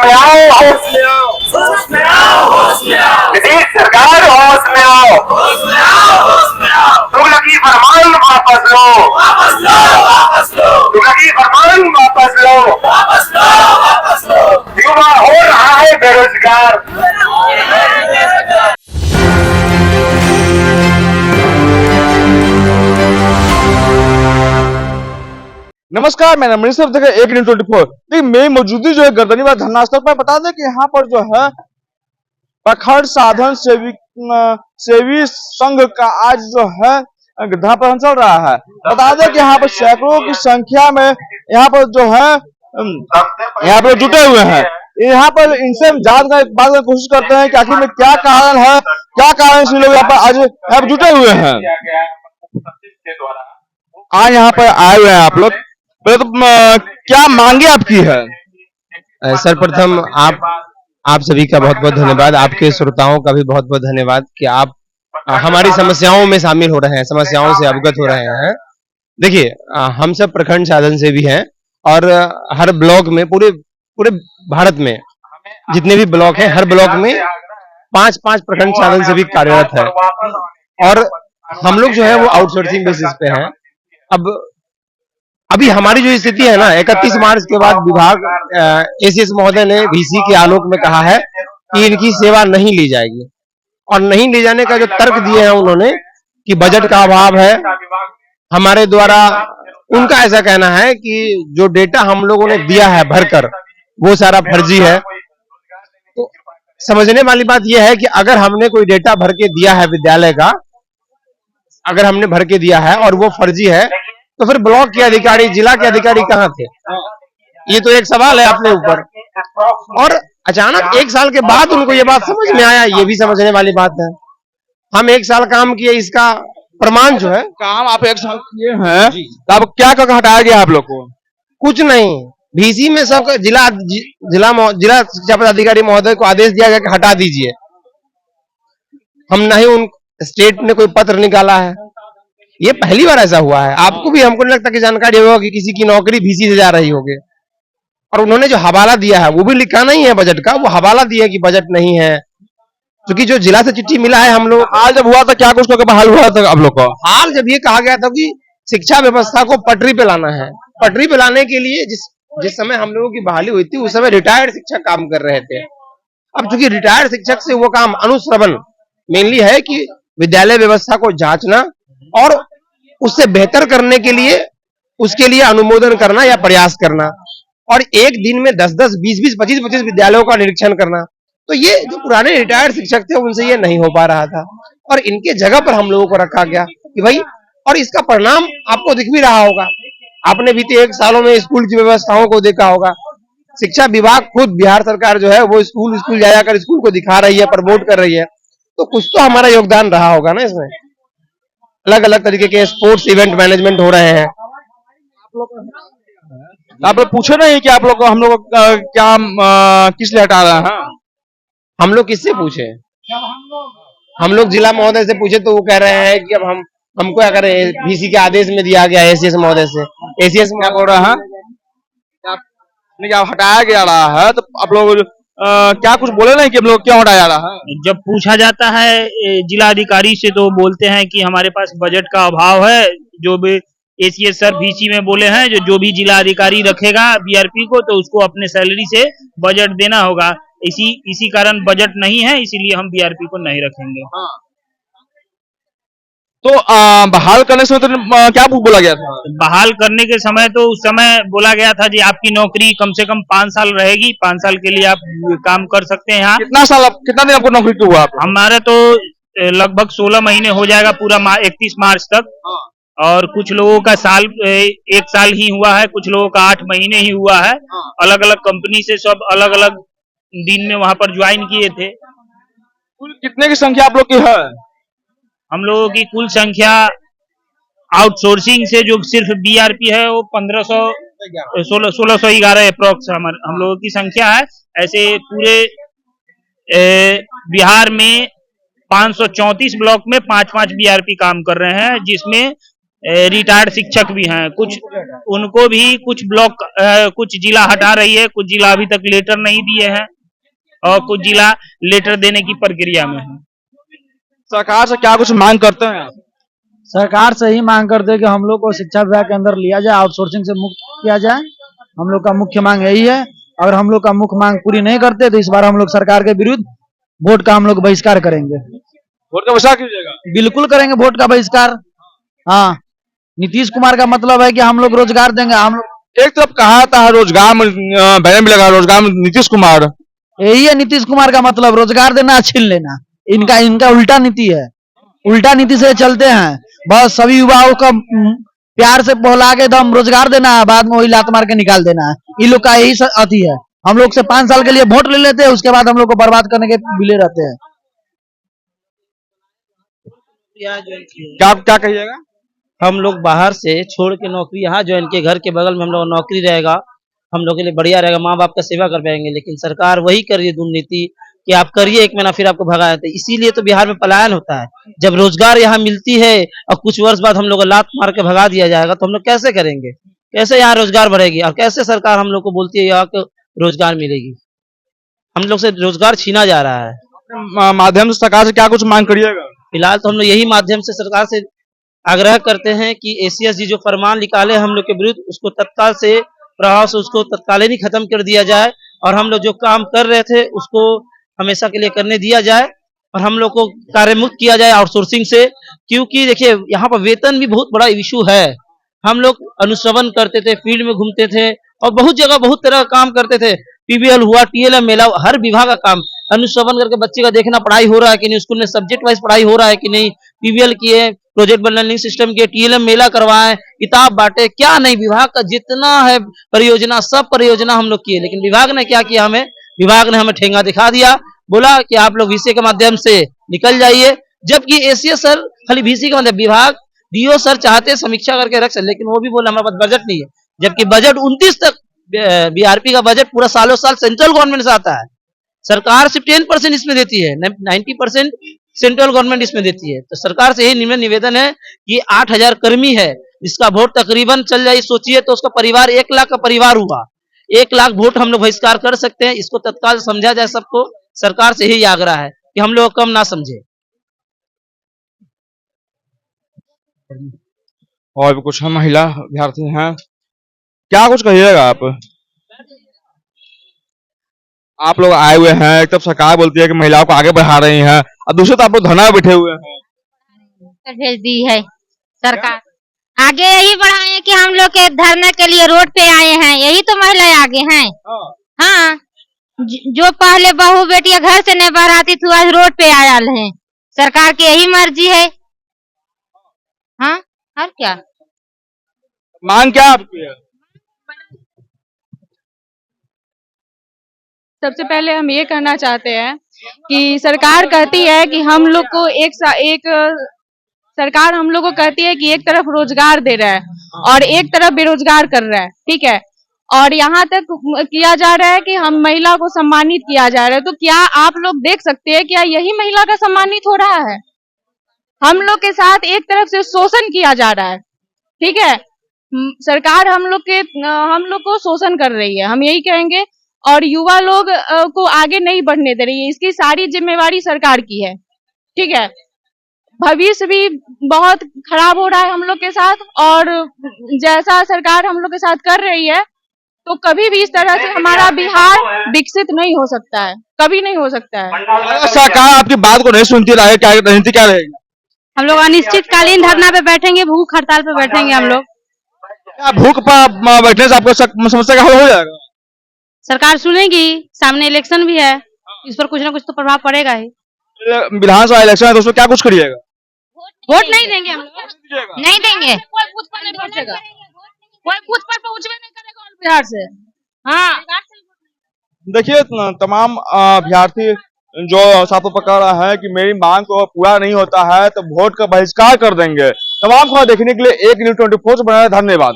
में आओ, होश में आओ, होश में आओ, होश में आओ, नीतीश सरकार होश में आओ, होश में आओ, होश में आओ, तुगलकी फरमान वापस लो, वापस लो, वापस लो, तुगलकी फरमान वापस लो, वापस लो, वापस लो, युवा हो रहा है बेरोजगार। नमस्कार, मैं रमेश देख रहे हैं 1-24। देखिए मेरी मौजूदगी जो है गर्दनीबाग धरना स्थल पर। बता दें कि यहाँ पर जो है प्रखंड साधन सेवी संघ का आज जो है धरना प्रदर्शन चल रहा है। बता दें कि यहाँ पर सैकड़ों की संख्या में यहाँ पर जो है यहाँ पर जुटे हुए हैं। यहाँ पर इनसे हम जानने की बात की कोशिश करते हैं कि आखिर में क्या कारण है, क्या कारण से लोग यहाँ पर आज यहाँ पर जुटे हुए हैं। आज यहाँ पर आए हुए हैं आप लोग, तो क्या मांगे आपकी है? सर्वप्रथम आप सभी का बहुत बहुत धन्यवाद, आपके श्रोताओं का भी बहुत बहुत धन्यवाद कि आप हमारी समस्याओं में शामिल हो रहे हैं, समस्याओं से अवगत हो रहे हैं। देखिए, हम सब प्रखंड साधन से भी हैं और हर ब्लॉक में पूरे भारत में जितने भी ब्लॉक हैं, हर ब्लॉक में 5-5 प्रखंड साधन से भी कार्यरत है। और हम लोग जो है वो आउटसोर्सिंग बेसिस पे हैं। अभी हमारी जो स्थिति है ना, 31 मार्च के बाद विभाग एसीएस महोदय ने वीसी के आलोक में कहा है कि इनकी सेवा नहीं ली जाएगी। और नहीं ले जाने का जो तर्क दिए हैं उन्होंने कि बजट का अभाव है हमारे द्वारा। उनका ऐसा कहना है कि जो डेटा हम लोगों ने दिया है भरकर वो सारा फर्जी है। तो समझने वाली बात यह है कि अगर हमने कोई डेटा भर के दिया है विद्यालय का, अगर हमने भर के दिया है और वो फर्जी है, तो फिर ब्लॉक के अधिकारी, जिला के अधिकारी कहाँ थे? ये तो एक सवाल है अपने ऊपर। और अचानक 1 साल के बाद उनको ये बात समझ में आया, ये भी समझने वाली बात है। हम 1 साल काम किए, इसका प्रमाण जो है, काम आप 1 साल किए हैं, तो अब क्या कर हटाया गया आप लोग को? कुछ नहीं। भीसी में सब जिला शिक्षा पदाधिकारी महोदय को आदेश दिया गया कि हटा दीजिए। हम नहीं, उन स्टेट ने कोई पत्र निकाला है। ये पहली बार ऐसा हुआ है। आपको भी, हमको नहीं लगता कि जानकारी होगा कि किसी की नौकरी भीसी से जा रही होगी। और उन्होंने जो हवाला दिया है वो भी लिखा नहीं है बजट का, वो हवाला दिया कि बजट नहीं है। क्योंकि जो जिला से चिट्ठी मिला है हम लोग, हाल जब हुआ था क्या कुछ तो हाल हुआ था आप लोग को? हाल जब ये कहा गया था कि शिक्षा व्यवस्था को पटरी पे लाना है, पटरी पे लाने के लिए जिस समय हम लोगों की बहाली हुई थी उस समय रिटायर्ड शिक्षक काम कर रहे थे। अब चूंकि रिटायर्ड शिक्षक से वो काम अनुश्रवण मेनली है कि विद्यालय व्यवस्था को जांचना और उससे बेहतर करने के लिए उसके लिए अनुमोदन करना या प्रयास करना, और एक दिन में 10-10, 20-20, 25-25 विद्यालयों का निरीक्षण करना। तो ये जो पुराने रिटायर्ड शिक्षक थे उनसे ये नहीं हो पा रहा था और इनके जगह पर हम लोगों को रखा गया कि भाई, और इसका परिणाम आपको दिख भी रहा होगा। आपने बीते 1 सालों में स्कूल की व्यवस्थाओं को देखा होगा। शिक्षा विभाग खुद, बिहार सरकार जो है वो स्कूल जाकर स्कूल को दिखा रही है, प्रमोट कर रही है। तो कुछ तो हमारा योगदान रहा होगा ना इसमें। अलग अलग तरीके के स्पोर्ट्स इवेंट मैनेजमेंट हो रहे हैं। आप लोग पूछे नहीं कि आप लोग को, हम लोग क्या किस लिए हटा रहे हैं? हम लोग किससे पूछे? हम लोग जिला महोदय से पूछे तो वो कह रहे हैं कि अब हमको अगर वीसी के आदेश में दिया गया एसीएस महोदय से। एसीएस क्या बोल रहा है? क्या हटाया गया रहा है? तो आप लोग क्या कुछ बोले नहीं कि हम लोग क्यों हटाया रहा है? जब पूछा जाता है जिला अधिकारी से तो बोलते हैं कि हमारे पास बजट का अभाव है। जो भी एसीएस सर वीसी में बोले हैं, जो भी जिला अधिकारी रखेगा बीआरपी को तो उसको अपने सैलरी से बजट देना होगा। इसी कारण बजट नहीं है, इसीलिए हम बीआरपी को नहीं रखेंगे। हाँ। तो बहाल करने से तो क्या बोला गया था? बहाल करने के समय तो उस समय बोला गया था जी आपकी नौकरी कम से कम 5 साल रहेगी, 5 साल के लिए आप काम कर सकते हैं यहाँ। कितना दिन आपको नौकरी हुआ? हमारा तो लगभग 16 महीने हो जाएगा, पूरा 31 मार्च तक। हाँ। और कुछ लोगों का 1 साल ही हुआ है, कुछ लोगों का 8 महीने ही हुआ है। हाँ। अलग अलग कंपनी से सब अलग अलग दिन में वहां पर ज्वाइन किए थे। कुल कितने की संख्या आप लोग की है? हम लोगों की कुल संख्या आउटसोर्सिंग से जो सिर्फ बीआरपी है वो 1611 अप्रोक्स हम लोगों की संख्या है। ऐसे पूरे बिहार में 534 ब्लॉक में 5-5 बीआरपी काम कर रहे हैं, जिसमें रिटायर्ड शिक्षक भी हैं, कुछ उनको भी कुछ ब्लॉक कुछ जिला हटा रही है, कुछ जिला अभी तक लेटर नहीं दिए हैं और कुछ जिला लेटर देने की प्रक्रिया में है। सरकार से क्या कुछ मांग करते हैं आप? सरकार से ही मांग करते हैं कि हम लोग को शिक्षा विभाग के अंदर लिया जाए, आउटसोर्सिंग से मुक्त किया जाए। हम लोग का मुख्य मांग यही है। अगर हम लोग का मुख्य मांग पूरी नहीं करते तो इस बार हम लोग सरकार के विरुद्ध वोट का हम लोग बहिष्कार करेंगे। वोट का बहिष्कार कीजिएगा? बिल्कुल करेंगे वोट का बहिष्कार। हाँ, नीतीश कुमार का मतलब है कि हम लोग रोजगार देंगे। हम लोग एक तरफ कहा था रोजगार में बैनर भी लगा, रोजगार में नीतीश कुमार, यही है नीतीश कुमार का मतलब, रोजगार देना छीन लेना। इनका उल्टा नीति है, उल्टा नीति से चलते हैं। बस सभी युवाओं का प्यार से बहला के एकदम रोजगार देना है, बाद में वही लात मार के निकाल देना है। इन लोग का यही अति है। हम लोग से 5 साल के लिए वोट ले लेते हैं, उसके बाद हम लोग को बर्बाद करने के मिले रहते हैं। क्या कहिएगा? हम लोग बाहर से छोड़ के नौकरी यहाँ ज्वाइन के, घर के बगल में हम लोग नौकरी रहेगा, हम लोग के लिए बढ़िया रहेगा, माँ बाप का सेवा कर पाएंगे। लेकिन सरकार वही कर रही है दुर्नीति कि आप करिए 1 महीना फिर आपको भगा देते। इसीलिए तो बिहार में पलायन होता है। जब रोजगार यहाँ मिलती है और कुछ वर्ष बाद हम लोग को लात मार के भगा दिया जाएगा तो हम लोग कैसे करेंगे? कैसे यहाँ रोजगार बढ़ेगी और कैसे सरकार हम लोग को बोलती है यहाँ को रोजगार मिलेगी? हम लोग से रोजगार छीना जा रहा है। माध्यम से सरकार से क्या कुछ मांग करिएगा? फिलहाल तो हम लोग यही माध्यम से सरकार से आग्रह करते हैं कि ACS जी जो फरमान निकाले हम लोग के विरुद्ध, उसको तत्काल से प्रभाव से उसको तत्कालीन खत्म कर दिया जाए और हम लोग जो काम कर रहे थे उसको हमेशा के लिए करने दिया जाए और हम लोग को कार्य मुक्त किया जाए आउटसोर्सिंग से। क्योंकि देखिए यहाँ पर वेतन भी बहुत बड़ा इशू है। हम लोग अनुश्रवण करते थे, फील्ड में घूमते थे और बहुत जगह बहुत तरह का काम करते थे। PBL हुआ, TLM मेला, हर विभाग का काम अनुश्रवण करके बच्चे का देखना पढ़ाई हो रहा है कि नहीं, स्कूल में सब्जेक्ट वाइज पढ़ाई हो रहा है कि नहीं, PBL किए, प्रोजेक्ट लर्निंग सिस्टम के, TLM मेला करवाए, किताब बांटे, क्या नहीं, विभाग का जितना है परियोजना सब परियोजना हम लोग किए। लेकिन विभाग ने क्या किया, विभाग ने हमें ठेंगा दिखा दिया, बोला कि आप लोग VC के माध्यम से निकल जाइए। जबकि ACS सर खाली VC के माध्यम, विभाग DO सर चाहते समीक्षा करके रख सकते, लेकिन वो भी बोला हमारे पास बजट नहीं है। जबकि बजट 29 तक BRP का बजट पूरा सालों साल सेंट्रल गवर्नमेंट से आता है। सरकार सिर्फ 10% इसमें देती है, 90% सेंट्रल गवर्नमेंट इसमें देती है। तो सरकार से यही निवेदन है कि 8000 कर्मी है जिसका वोट तकरीबन चल जाए, सोचिए तो उसका परिवार 1 लाख का परिवार हुआ। 1 लाख वोट हम लोग बहिष्कार कर सकते हैं। इसको तत्काल समझा जाए सबको। सरकार से यही आग्रह है कि हम लोग कम ना समझे। और भी कुछ हम महिला विद्यार्थी हैं, क्या कुछ कहिएगा आप लोग आए हुए हैं, एक तरफ सरकार बोलती है कि महिलाओं को आगे बढ़ा रही हैं और दूसरे तरफ आप लोग धरना में बैठे हुए हैं। भेज दी है सरकार, आगे यही बढ़ाए कि हम लोग के धरने के लिए रोड पे आए हैं, यही तो महिलाएं आगे हैं। हाँ, जो पहले बहू बेटियां घर से नहीं बाहर आती थी आज रोड पे आया है। सरकार की यही मर्जी है। हाँ, और क्या मांग क्या आपकी है? सबसे पहले हम ये कहना चाहते हैं कि सरकार कहती है कि हम लोग को सरकार हम लोग को कहती है कि एक तरफ रोजगार दे रहा है और एक तरफ बेरोजगार कर रहा है, ठीक है। और यहाँ तक किया जा रहा है कि हम महिला को सम्मानित किया जा रहा है। तो क्या आप लोग देख सकते हैं क्या यही महिला का सम्मानित हो रहा है? हम लोग के साथ एक तरफ से शोषण किया जा रहा है, ठीक है। सरकार हम लोग को शोषण कर रही है, हम यही कहेंगे। और युवा लोग को आगे नहीं बढ़ने दे रही है, इसकी सारी जिम्मेवारी सरकार की है, ठीक है। भविष्य भी बहुत खराब हो रहा है हम लोग के साथ और जैसा सरकार हम लोग के साथ कर रही है तो कभी भी इस तरह से हमारा बिहार विकसित नहीं हो सकता है, कभी नहीं हो सकता है। सरकार आपकी बात को नहीं सुनती रहे, क्या रणनीति क्या रहेगी? हम लोग अनिश्चितकालीन धरना पे बैठेंगे, भूख हड़ताल पे बैठेंगे हम लोग। भूख पर बैठने से आपको समस्या का हल हो जाएगा? सरकार सुनेगी, सामने इलेक्शन भी है, इस पर कुछ ना कुछ तो प्रभाव पड़ेगा ही। विधानसभा इलेक्शन है तो उसमें क्या कुछ करिएगा? वोट नहीं देंगे हम लोग, नहीं देंगे। कोई बूथ पर नहीं पहुंचेगा, कोई बूथ पर पहुंचवे नहीं करेगा बिहार से। हाँ, देखिए तमाम अभ्यर्थी जो साथों पकड़ रहा है कि मेरी मांग को पूरा नहीं होता है तो वोट का बहिष्कार कर देंगे। तमाम खबर देखने के लिए 1 न्यूज़ 24 से बना रहे, धन्यवाद।